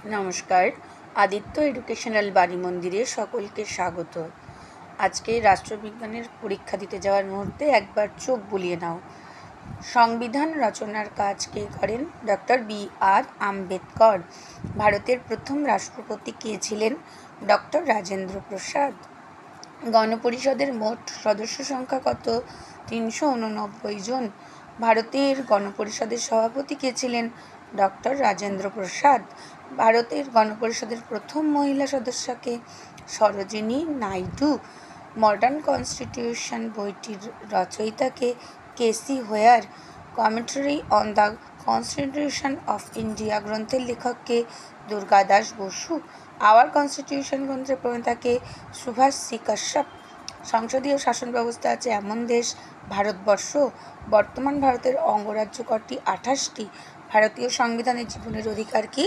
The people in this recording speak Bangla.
নমস্কার। আদিত্য এডুকেশনাল বাণী মন্দিরে সকলকে স্বাগত। আজকে রাষ্ট্রবিজ্ঞানের পরীক্ষা দিতে যাওয়ার মুহূর্তে একবার চোখ বুলিয়ে নাও। সংবিধান রচনার কাজ কে করেন? Doctor B R. আম্বেদকর। ভারতের প্রথম রাষ্ট্রপতি কে ছিলেন? ডক্টর রাজেন্দ্র প্রসাদ। গণপরিষদের মোট সদস্য সংখ্যা কত? ৩৮৯ জন। ভারতের গণপরিষদের সভাপতি কে ছিলেন? ডক্টর রাজেন্দ্র প্রসাদ। ভারতের গণপরিষদের প্রথম মহিলা সদস্যকে? সরোজিনী নাইডু। মডার্ন কনস্টিটিউশন বইটির রচয়িতাকে? KC Wheare. Commentary on the constitution of India গ্রন্থের লেখককে? দুর্গাদাস বসু। আওয়ার কনস্টিটিউশন গ্রন্থের প্রণেতাকে? সুভাষ সি কাশ্যপ। সংসদীয় শাসন ব্যবস্থা আছে এমন দেশ? ভারতবর্ষ। বর্তমান ভারতের অঙ্গরাজ্য কটি? 28টি। ভারতীয় সংবিধানের জীবনের অধিকার কি?